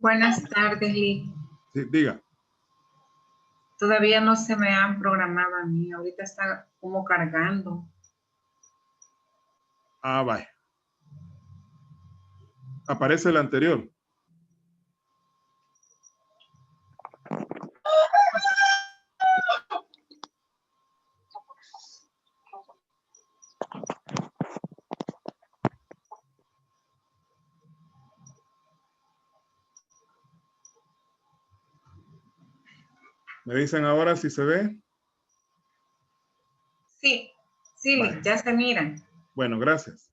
Buenas tardes, Lee. Sí, diga. Todavía no se me han programado a mí. Ahorita está como cargando. Ah, vaya. Aparece el anterior. ¿Me dicen ahora si se ve? Sí, sí, Vale. Lee, ya se miran. Bueno, gracias.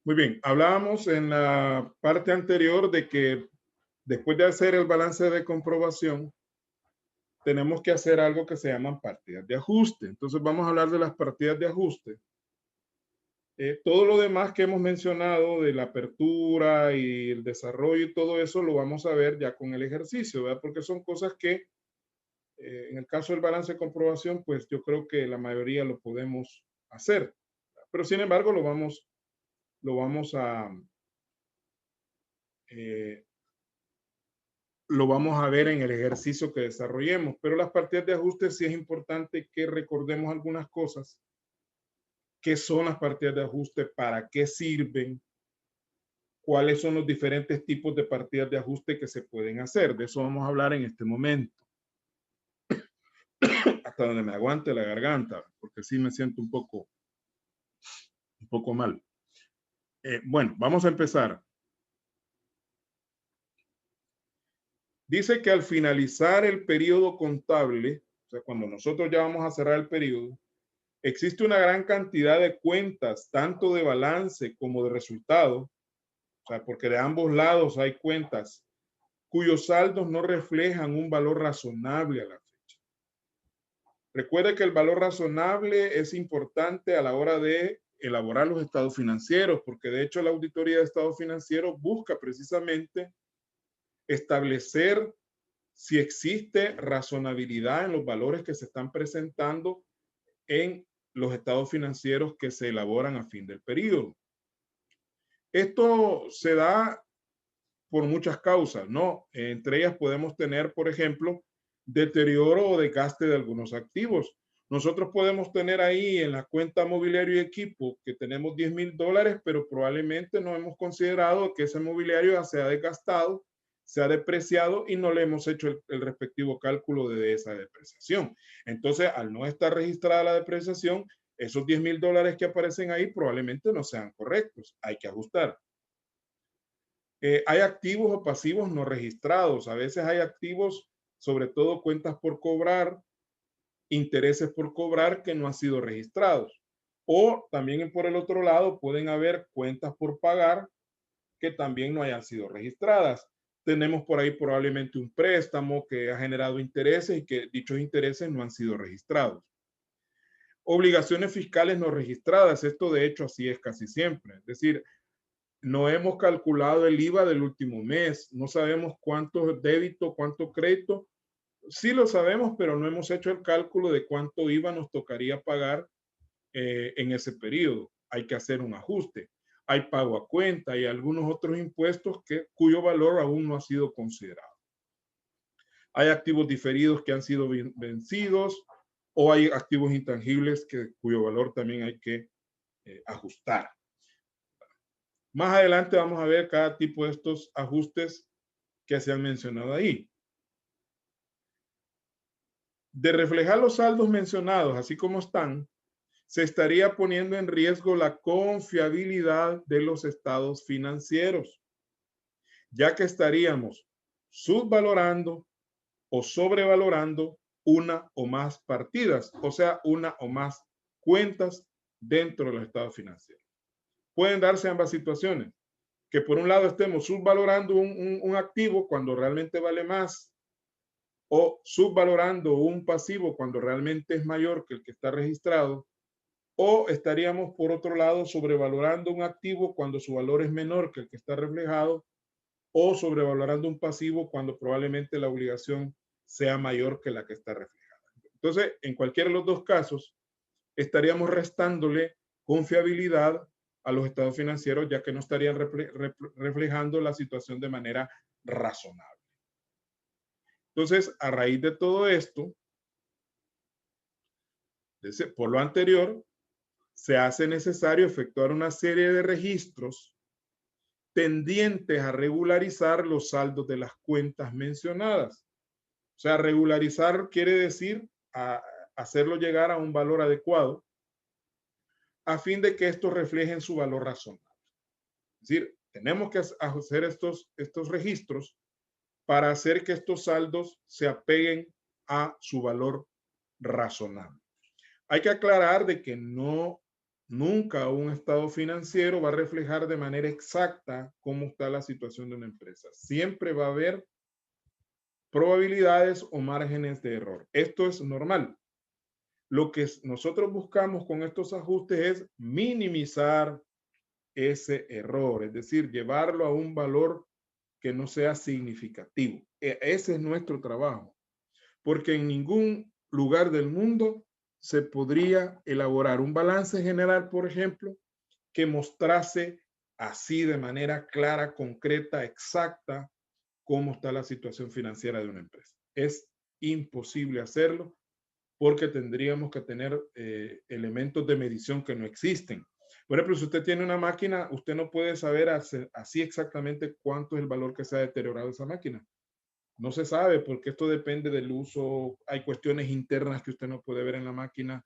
Muy bien, hablábamos en la parte anterior de que después de hacer el balance de comprobación, tenemos que hacer algo que se llaman partidas de ajuste. Entonces vamos a hablar de las partidas de ajuste. Todo lo demás que hemos mencionado de la apertura y el desarrollo y todo eso lo vamos a ver ya con el ejercicio, ¿verdad? Porque son cosas que en el caso del balance de comprobación, pues yo creo que la mayoría lo podemos hacer. Pero sin embargo lo vamos a ver en el ejercicio que desarrollemos. Pero las partidas de ajuste sí es importante que recordemos algunas cosas. ¿Qué son las partidas de ajuste? ¿Para qué sirven? ¿Cuáles son los diferentes tipos de partidas de ajuste que se pueden hacer? De eso vamos a hablar en este momento. Hasta donde me aguante la garganta, porque sí me siento un poco mal. Bueno, vamos a empezar. Dice que al finalizar el periodo contable, o sea, cuando nosotros ya vamos a cerrar el periodo, existe una gran cantidad de cuentas, tanto de balance como de resultado, o sea, porque de ambos lados hay cuentas cuyos saldos no reflejan un valor razonable a la fecha. Recuerde que el valor razonable es importante a la hora de elaborar los estados financieros, porque de hecho la auditoría de estados financieros busca precisamente establecer si existe razonabilidad en los valores que se están presentando en los estados financieros que se elaboran a fin del periodo. Esto se da por muchas causas, ¿no? Entre ellas podemos tener, por ejemplo, deterioro o desgaste de algunos activos. Nosotros podemos tener ahí en la cuenta mobiliario y equipo que tenemos $10,000, pero probablemente no hemos considerado que ese mobiliario se ha desgastado, se ha depreciado y no le hemos hecho el respectivo cálculo de esa depreciación. Entonces, al no estar registrada la depreciación, esos $10,000 que aparecen ahí probablemente no sean correctos. Hay que ajustar. Hay activos o pasivos no registrados. A veces hay activos, sobre todo cuentas por cobrar, intereses por cobrar que no han sido registrados. O también por el otro lado pueden haber cuentas por pagar que también no hayan sido registradas. Tenemos por ahí probablemente un préstamo que ha generado intereses y que dichos intereses no han sido registrados. Obligaciones fiscales no registradas. Esto de hecho así es casi siempre. Es decir, no hemos calculado el IVA del último mes, no sabemos cuánto débito, cuánto crédito. Sí lo sabemos, pero no hemos hecho el cálculo de cuánto IVA nos tocaría pagar en ese periodo. Hay que hacer un ajuste. Hay pago a cuenta y algunos otros impuestos cuyo valor aún no ha sido considerado. Hay activos diferidos que han sido vencidos o hay activos intangibles cuyo valor también hay que ajustar. Más adelante vamos a ver cada tipo de estos ajustes que se han mencionado ahí. De reflejar los saldos mencionados así como están, se estaría poniendo en riesgo la confiabilidad de los estados financieros, ya que estaríamos subvalorando o sobrevalorando una o más partidas, o sea, una o más cuentas dentro de los estados financieros. Pueden darse ambas situaciones, que por un lado estemos subvalorando un activo cuando realmente vale más, o subvalorando un pasivo cuando realmente es mayor que el que está registrado, o estaríamos por otro lado sobrevalorando un activo cuando su valor es menor que el que está reflejado, o sobrevalorando un pasivo cuando probablemente la obligación sea mayor que la que está reflejada. Entonces, en cualquiera de los dos casos, estaríamos restándole confiabilidad a los estados financieros, ya que no estarían reflejando la situación de manera razonable. Entonces, a raíz de todo esto, por lo anterior, se hace necesario efectuar una serie de registros tendientes a regularizar los saldos de las cuentas mencionadas. O sea, regularizar quiere decir hacerlo llegar a un valor adecuado a fin de que estos reflejen su valor razonable. Es decir, tenemos que hacer estos registros para hacer que estos saldos se apeguen a su valor razonable. Hay que aclarar de que nunca un estado financiero va a reflejar de manera exacta cómo está la situación de una empresa. Siempre va a haber probabilidades o márgenes de error. Esto es normal. Lo que nosotros buscamos con estos ajustes es minimizar ese error, es decir, llevarlo a un valor que no sea significativo. Ese es nuestro trabajo, porque en ningún lugar del mundo se podría elaborar un balance general, por ejemplo, que mostrase así de manera clara, concreta, exacta, cómo está la situación financiera de una empresa. Es imposible hacerlo porque tendríamos que tener elementos de medición que no existen. Por ejemplo, si usted tiene una máquina, usted no puede saber así exactamente cuánto es el valor que se ha deteriorado esa máquina. No se sabe porque esto depende del uso. Hay cuestiones internas que usted no puede ver en la máquina.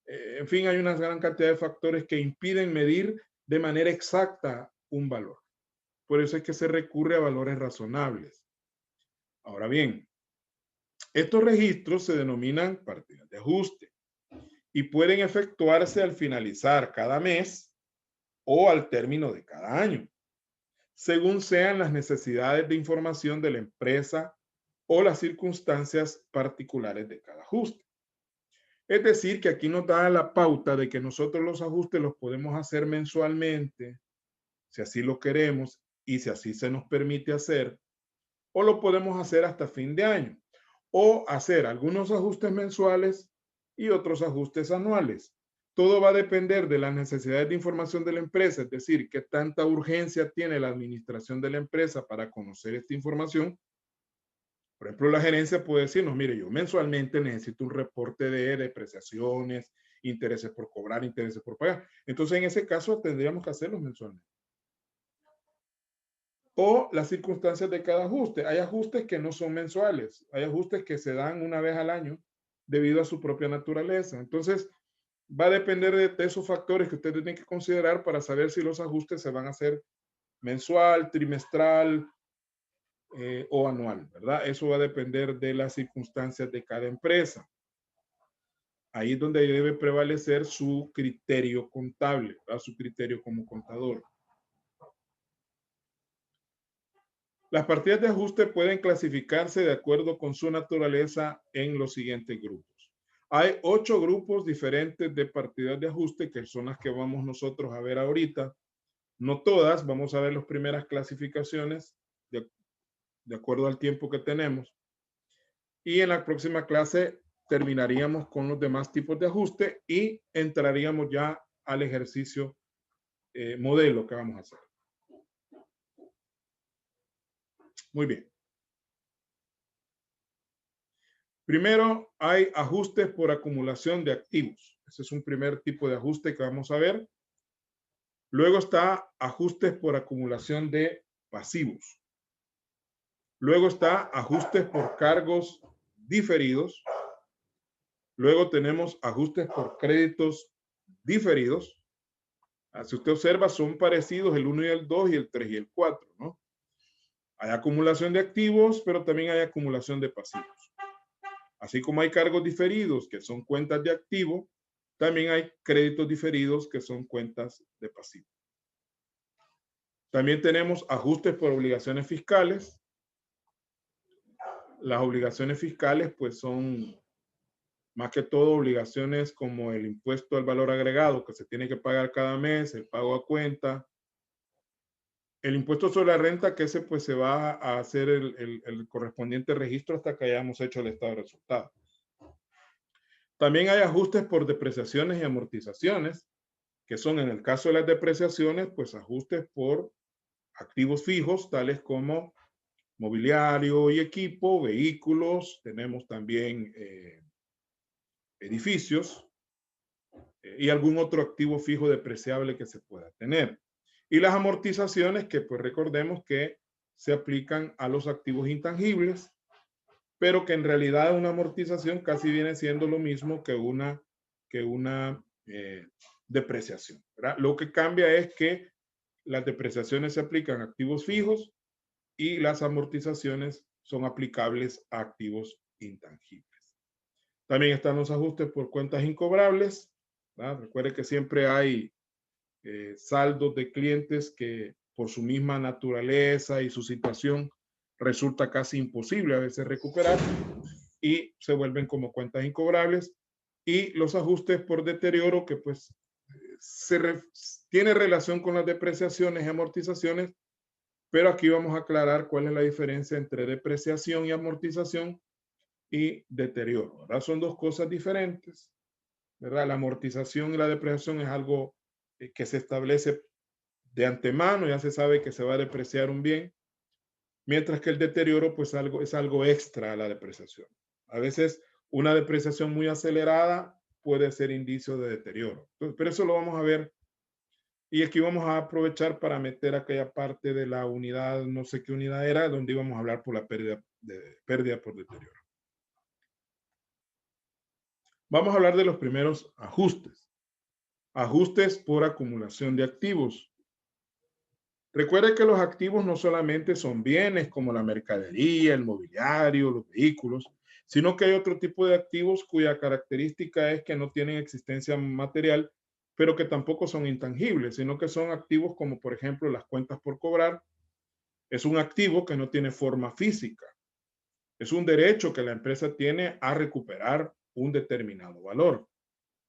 En fin, hay una gran cantidad de factores que impiden medir de manera exacta un valor. Por eso es que se recurre a valores razonables. Ahora bien, estos registros se denominan partidas de ajuste y pueden efectuarse al finalizar cada mes o al término de cada año, según sean las necesidades de información de la empresa o las circunstancias particulares de cada ajuste. Es decir, que aquí nos da la pauta de que nosotros los ajustes los podemos hacer mensualmente, si así lo queremos y si así se nos permite hacer, o lo podemos hacer hasta fin de año, o hacer algunos ajustes mensuales y otros ajustes anuales. Todo va a depender de las necesidades de información de la empresa, es decir, qué tanta urgencia tiene la administración de la empresa para conocer esta información. Por ejemplo, la gerencia puede decirnos, mire, yo mensualmente necesito un reporte de depreciaciones, intereses por cobrar, intereses por pagar. Entonces, en ese caso, tendríamos que hacerlos mensualmente. O las circunstancias de cada ajuste. Hay ajustes que no son mensuales. Hay ajustes que se dan una vez al año debido a su propia naturaleza. Entonces, va a depender de esos factores que usted tiene que considerar para saber si los ajustes se van a hacer mensual, trimestral, o anual, ¿verdad? Eso va a depender de las circunstancias de cada empresa. Ahí es donde debe prevalecer su criterio contable, ¿verdad? Su criterio como contador. Las partidas de ajuste pueden clasificarse de acuerdo con su naturaleza en los siguientes grupos. Hay 8 grupos diferentes de partidas de ajuste que son las que vamos nosotros a ver ahorita. No todas, vamos a ver las primeras clasificaciones de acuerdo al tiempo que tenemos. Y en la próxima clase terminaríamos con los demás tipos de ajuste y entraríamos ya al ejercicio modelo que vamos a hacer. Muy bien. Primero hay ajustes por acumulación de activos. Ese es un primer tipo de ajuste que vamos a ver. Luego está ajustes por acumulación de pasivos. Luego está ajustes por cargos diferidos. Luego tenemos ajustes por créditos diferidos. Si usted observa, son parecidos el 1 y el 2 y el 3 y el 4, ¿no? Hay acumulación de activos, pero también hay acumulación de pasivos. Así como hay cargos diferidos, que son cuentas de activo, también hay créditos diferidos, que son cuentas de pasivo. También tenemos ajustes por obligaciones fiscales. Las obligaciones fiscales, pues, son más que todo obligaciones como el impuesto al valor agregado, que se tiene que pagar cada mes, el pago a cuenta, el impuesto sobre la renta, que ese pues se va a hacer el correspondiente registro hasta que hayamos hecho el estado de resultados. También hay ajustes por depreciaciones y amortizaciones, que son en el caso de las depreciaciones, pues ajustes por activos fijos, tales como mobiliario y equipo, vehículos, tenemos también edificios y algún otro activo fijo depreciable que se pueda tener. Y las amortizaciones que pues recordemos que se aplican a los activos intangibles, pero que en realidad una amortización casi viene siendo lo mismo que una depreciación, ¿verdad? Lo que cambia es que las depreciaciones se aplican a activos fijos y las amortizaciones son aplicables a activos intangibles. También están los ajustes por cuentas incobrables, ¿verdad? Recuerde que siempre hay saldos de clientes que por su misma naturaleza y su situación resulta casi imposible a veces recuperar y se vuelven como cuentas incobrables. Y los ajustes por deterioro que pues tiene relación con las depreciaciones y amortizaciones, pero aquí vamos a aclarar cuál es la diferencia entre depreciación y amortización y deterioro, ¿verdad? Son dos cosas diferentes, ¿verdad? La amortización y la depreciación es algo que se establece de antemano, ya se sabe que se va a depreciar un bien, mientras que el deterioro pues es algo extra a la depreciación. A veces una depreciación muy acelerada puede ser indicio de deterioro. Entonces, pero eso lo vamos a ver. Y aquí vamos a aprovechar para meter aquella parte de la unidad, no sé qué unidad era, donde íbamos a hablar por la pérdida por deterioro. Vamos a hablar de los primeros ajustes. Ajustes por acumulación de activos. Recuerde que los activos no solamente son bienes como la mercadería, el mobiliario, los vehículos, sino que hay otro tipo de activos cuya característica es que no tienen existencia material, pero que tampoco son intangibles, sino que son activos como por ejemplo las cuentas por cobrar. Es un activo que no tiene forma física. Es un derecho que la empresa tiene a recuperar un determinado valor.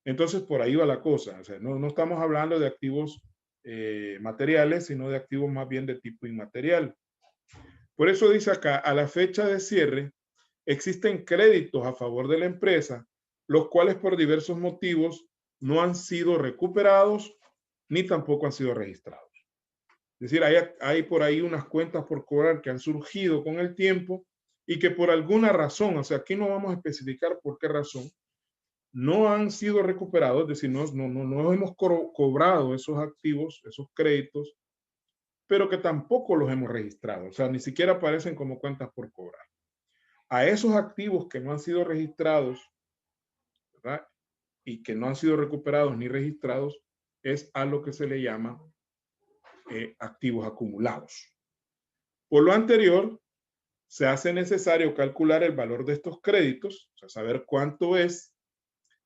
Entonces, por ahí va la cosa. O sea, no estamos hablando de activos materiales, sino de activos más bien de tipo inmaterial. Por eso dice acá, a la fecha de cierre, existen créditos a favor de la empresa, los cuales por diversos motivos no han sido recuperados ni tampoco han sido registrados. Es decir, hay por ahí unas cuentas por cobrar que han surgido con el tiempo y que por alguna razón, o sea, aquí no vamos a especificar por qué razón, no han sido recuperados, es decir, no hemos cobrado esos activos, esos créditos, pero que tampoco los hemos registrado, o sea, ni siquiera aparecen como cuentas por cobrar. A esos activos que no han sido registrados, ¿verdad? Y que no han sido recuperados ni registrados, es a lo que se le llama activos acumulados. Por lo anterior, se hace necesario calcular el valor de estos créditos, o sea, saber cuánto es,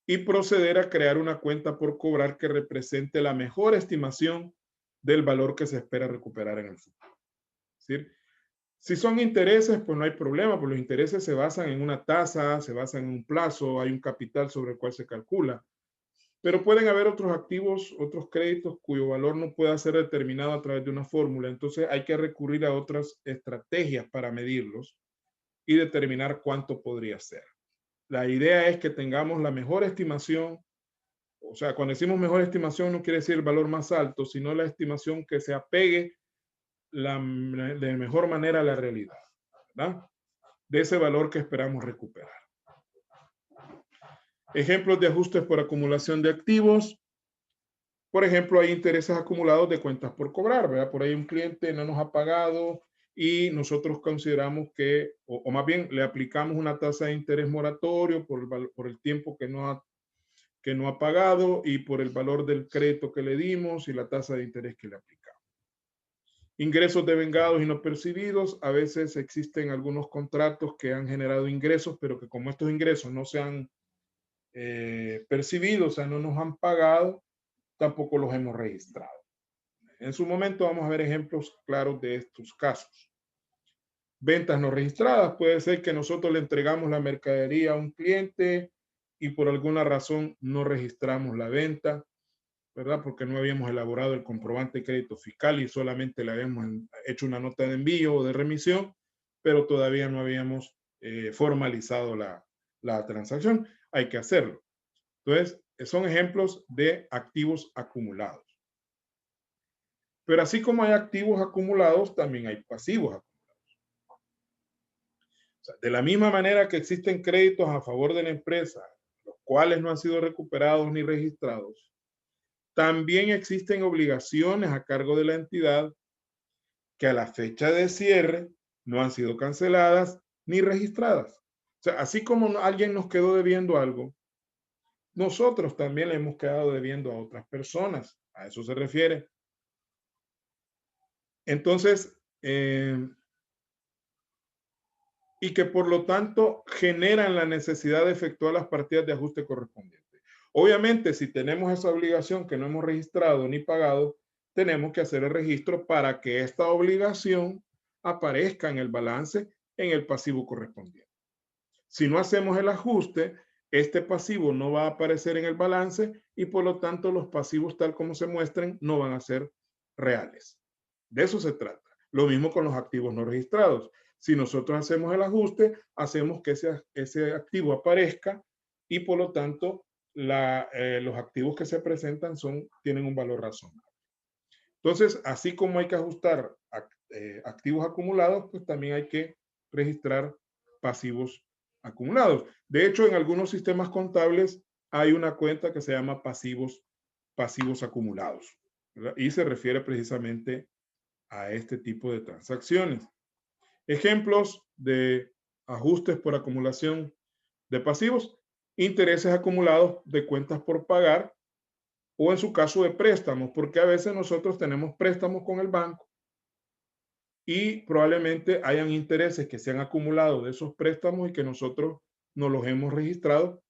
y proceder a crear una cuenta por cobrar que represente la mejor estimación del valor que se espera recuperar en el futuro. Es decir, si son intereses, pues no hay problema, porque los intereses se basan en una tasa, se basan en un plazo, hay un capital sobre el cual se calcula. Pero pueden haber otros activos, otros créditos cuyo valor no pueda ser determinado a través de una fórmula. Entonces hay que recurrir a otras estrategias para medirlos y determinar cuánto podría ser. La idea es que tengamos la mejor estimación. O sea, cuando decimos mejor estimación no quiere decir el valor más alto, sino la estimación que se apegue de mejor manera a la realidad, ¿verdad? De ese valor que esperamos recuperar. Ejemplos de ajustes por acumulación de activos. Por ejemplo, hay intereses acumulados de cuentas por cobrar, ¿verdad? Por ahí un cliente no nos ha pagado y nosotros consideramos que, o más bien le aplicamos una tasa de interés moratorio por el tiempo que no ha pagado y por el valor del crédito que le dimos y la tasa de interés que le aplicamos. Ingresos devengados y no percibidos. A veces existen algunos contratos que han generado ingresos, pero que como estos ingresos no se han percibido, o sea, no nos han pagado, tampoco los hemos registrado. En su momento vamos a ver ejemplos claros de estos casos. Ventas no registradas. Puede ser que nosotros le entregamos la mercadería a un cliente y por alguna razón no registramos la venta, ¿verdad? Porque no habíamos elaborado el comprobante de crédito fiscal y solamente le habíamos hecho una nota de envío o de remisión, pero todavía no habíamos formalizado la transacción. Hay que hacerlo. Entonces, son ejemplos de activos acumulados. Pero así como hay activos acumulados, también hay pasivos acumulados. O sea, de la misma manera que existen créditos a favor de la empresa, los cuales no han sido recuperados ni registrados, también existen obligaciones a cargo de la entidad que a la fecha de cierre no han sido canceladas ni registradas. O sea, así como alguien nos quedó debiendo algo, nosotros también le hemos quedado debiendo a otras personas. A eso se refiere. Entonces, y que por lo tanto generan la necesidad de efectuar las partidas de ajuste correspondientes. Obviamente, si tenemos esa obligación que no hemos registrado ni pagado, tenemos que hacer el registro para que esta obligación aparezca en el balance en el pasivo correspondiente. Si no hacemos el ajuste, este pasivo no va a aparecer en el balance y por lo tanto los pasivos tal como se muestren no van a ser reales. De eso se trata. Lo mismo con los activos no registrados. Si nosotros hacemos el ajuste, hacemos que ese activo aparezca y por lo tanto los activos que se presentan tienen un valor razonable. Entonces, así como hay que ajustar activos acumulados, pues también hay que registrar pasivos acumulados. De hecho, en algunos sistemas contables hay una cuenta que se llama pasivos acumulados, ¿verdad? Y se refiere precisamente a este tipo de transacciones. Ejemplos de ajustes por acumulación de pasivos: intereses acumulados de cuentas por pagar, o en su caso de préstamos, porque a veces nosotros tenemos préstamos con el banco y probablemente hayan intereses que se han acumulado de esos préstamos y que nosotros no los hemos registrado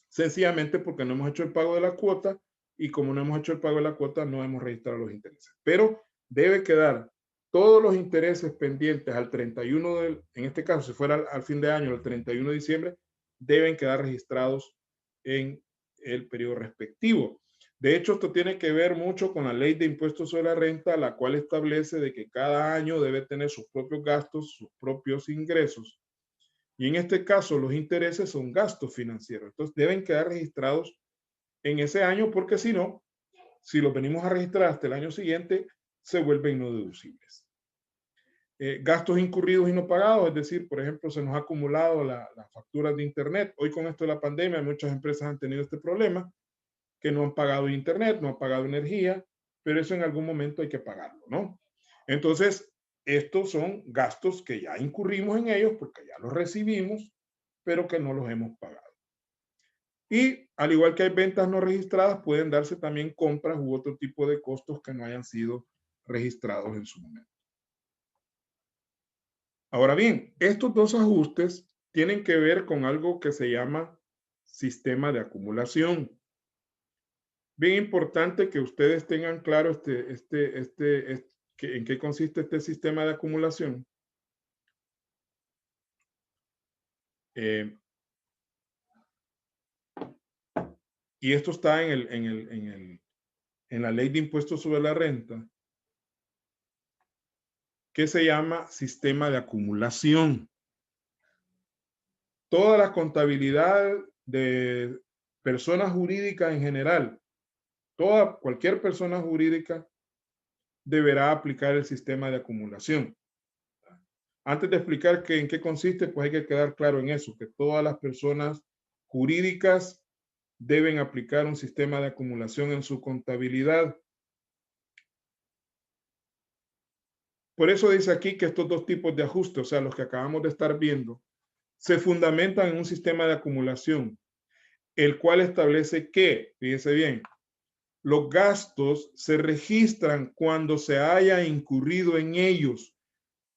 sencillamente porque no hemos hecho el pago de la cuota, y como no hemos hecho el pago de la cuota no hemos registrado los intereses. Pero debe quedar todos los intereses pendientes al 31 en este caso, si fuera al fin de año, el 31 de diciembre, deben quedar registrados en el periodo respectivo. De hecho, esto tiene que ver mucho con la ley de impuestos sobre la renta, la cual establece de que cada año debe tener sus propios gastos, sus propios ingresos. Y en este caso, los intereses son gastos financieros. Entonces, deben quedar registrados en ese año, porque si no, si los venimos a registrar hasta el año siguiente, se vuelven no deducibles. Gastos incurridos y no pagados, es decir, por ejemplo, se nos ha acumulado las facturas de Internet. Hoy con esto de la pandemia, muchas empresas han tenido este problema, que no han pagado Internet, no han pagado energía, pero eso en algún momento hay que pagarlo, ¿no? Entonces, estos son gastos que ya incurrimos en ellos porque ya los recibimos, pero que no los hemos pagado. Y al igual que hay ventas no registradas, pueden darse también compras u otro tipo de costos que no hayan sido registrados en su momento. Ahora bien, estos dos ajustes tienen que ver con algo que se llama sistema de acumulación. Bien importante que ustedes tengan claro en qué consiste este sistema de acumulación. Y esto está en la ley de impuestos sobre la renta, que se llama sistema de acumulación. Toda la contabilidad de personas jurídicas en general, cualquier persona jurídica deberá aplicar el sistema de acumulación. Antes de explicar en qué consiste, pues hay que quedar claro en eso, que todas las personas jurídicas deben aplicar un sistema de acumulación en su contabilidad. Por eso dice aquí que estos dos tipos de ajustes, o sea, los que acabamos de estar viendo, se fundamentan en un sistema de acumulación, el cual establece que, fíjese bien, los gastos se registran cuando se haya incurrido en ellos,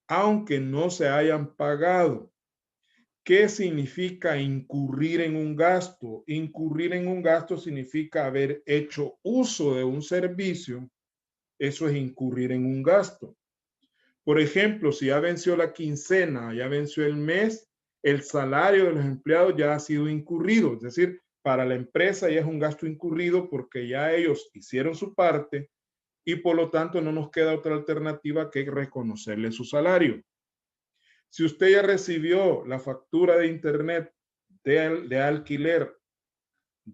aunque no se hayan pagado. ¿Qué significa incurrir en un gasto? Incurrir en un gasto significa haber hecho uso de un servicio. Eso es incurrir en un gasto. Por ejemplo, si ya venció la quincena, ya venció el mes, el salario de los empleados ya ha sido incurrido. Es decir, para la empresa ya es un gasto incurrido porque ya ellos hicieron su parte y por lo tanto no nos queda otra alternativa que reconocerle su salario. Si usted ya recibió la factura de Internet de alquiler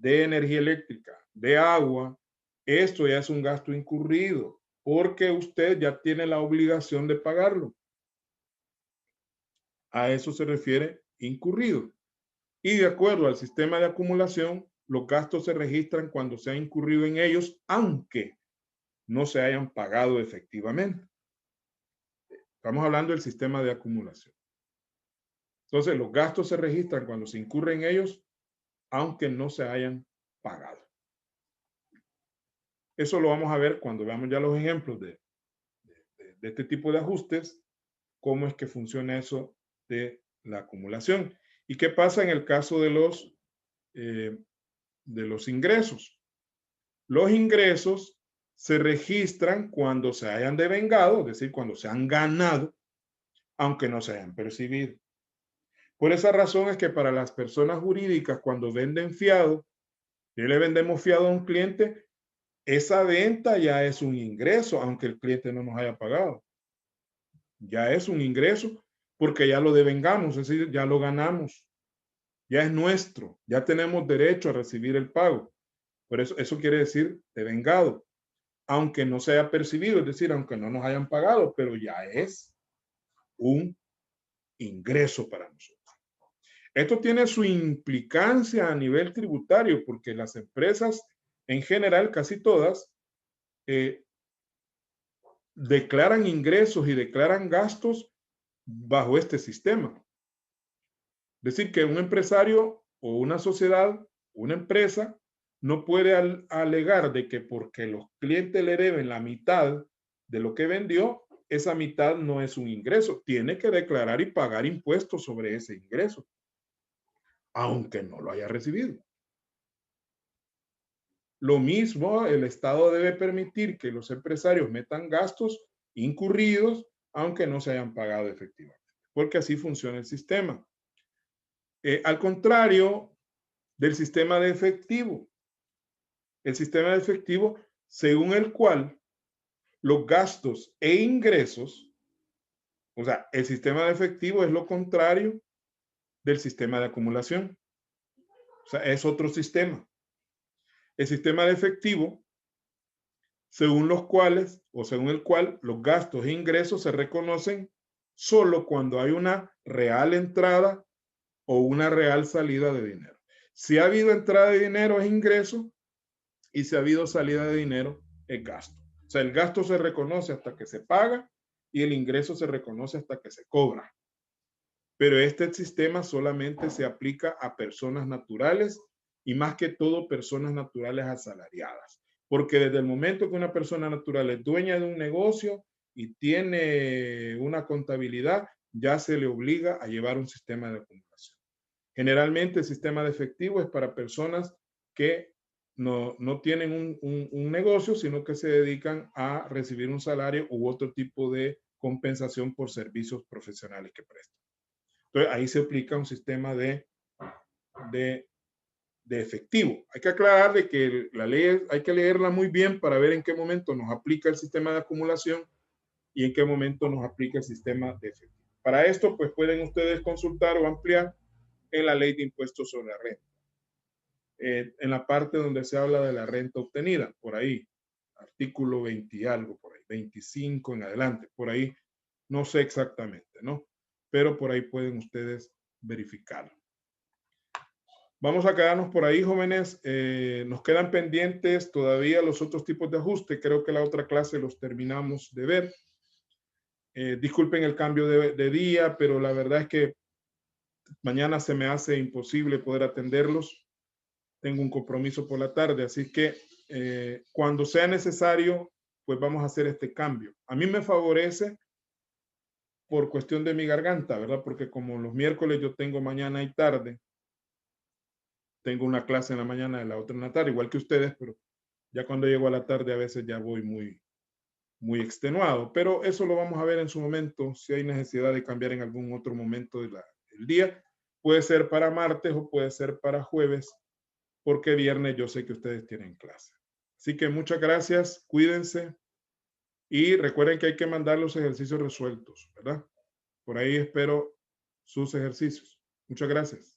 de energía eléctrica, de agua, esto ya es un gasto incurrido porque usted ya tiene la obligación de pagarlo. A eso se refiere incurrido. Y de acuerdo al sistema de acumulación, los gastos se registran cuando se ha incurrido en ellos, aunque no se hayan pagado efectivamente. Estamos hablando del sistema de acumulación. Entonces, los gastos se registran cuando se incurre en ellos, aunque no se hayan pagado. Eso lo vamos a ver cuando veamos ya los ejemplos de este tipo de ajustes, cómo es que funciona eso de la acumulación. ¿Y qué pasa en el caso de los ingresos? Los ingresos se registran cuando se hayan devengado, es decir, cuando se han ganado, aunque no se hayan percibido. Por esa razón es que para las personas jurídicas, cuando venden fiado, y le vendemos fiado a un cliente, esa venta ya es un ingreso, aunque el cliente no nos haya pagado. Ya es un ingreso porque ya lo devengamos, es decir, ya lo ganamos. Ya es nuestro, ya tenemos derecho a recibir el pago. Por eso quiere decir devengado, aunque no se haya percibido, es decir, aunque no nos hayan pagado, pero ya es un ingreso para nosotros. Esto tiene su implicancia a nivel tributario, porque las empresas en general, casi todas, declaran ingresos y declaran gastos bajo este sistema. Es decir, que un empresario o una sociedad, una empresa, no puede alegar de que porque los clientes le deben la mitad de lo que vendió, esa mitad no es un ingreso. Tiene que declarar y pagar impuestos sobre ese ingreso, aunque no lo haya recibido. Lo mismo, el Estado debe permitir que los empresarios metan gastos incurridos, aunque no se hayan pagado efectivamente, porque así funciona el sistema. Al contrario del sistema de efectivo. El sistema de efectivo, según el cual los gastos e ingresos, o sea, el sistema de efectivo es lo contrario del sistema de acumulación. O sea, es otro sistema. El sistema de efectivo, según los cuales, o según el cual, los gastos e ingresos se reconocen solo cuando hay una real entrada o una real salida de dinero. Si ha habido entrada de dinero es ingreso y si ha habido salida de dinero es gasto. O sea, el gasto se reconoce hasta que se paga y el ingreso se reconoce hasta que se cobra. Pero este sistema solamente se aplica a personas naturales y más que todo personas naturales asalariadas. Porque desde el momento que una persona natural es dueña de un negocio y tiene una contabilidad, ya se le obliga a llevar un sistema de acumulación. Generalmente el sistema de efectivo es para personas que no tienen un negocio, sino que se dedican a recibir un salario u otro tipo de compensación por servicios profesionales que prestan. Entonces, ahí se aplica un sistema de efectivo. Hay que aclarar de que la ley hay que leerla muy bien para ver en qué momento nos aplica el sistema de acumulación y en qué momento nos aplica el sistema de efectivo. Para esto, pues pueden ustedes consultar o ampliar en la ley de impuestos sobre la renta. En la parte donde se habla de la renta obtenida, por ahí, artículo 20 y algo, por ahí, 25 en adelante, por ahí, no sé exactamente, ¿no? Pero por ahí pueden ustedes verificarlo. Vamos a quedarnos por ahí, jóvenes. Nos quedan pendientes todavía los otros tipos de ajuste. Creo que la otra clase los terminamos de ver. Disculpen el cambio de día, pero la verdad es que mañana se me hace imposible poder atenderlos. Tengo un compromiso por la tarde, así que cuando sea necesario, pues vamos a hacer este cambio. A mí me favorece por cuestión de mi garganta, ¿verdad? Porque como los miércoles yo tengo mañana y tarde, tengo una clase en la mañana y la otra en la tarde, igual que ustedes, pero ya cuando llego a la tarde a veces ya voy muy extenuado. Pero eso lo vamos a ver en su momento, si hay necesidad de cambiar en algún otro momento del día. Puede ser para martes o puede ser para jueves, porque viernes yo sé que ustedes tienen clase. Así que muchas gracias, cuídense y recuerden que hay que mandar los ejercicios resueltos, ¿verdad? Por ahí espero sus ejercicios. Muchas gracias.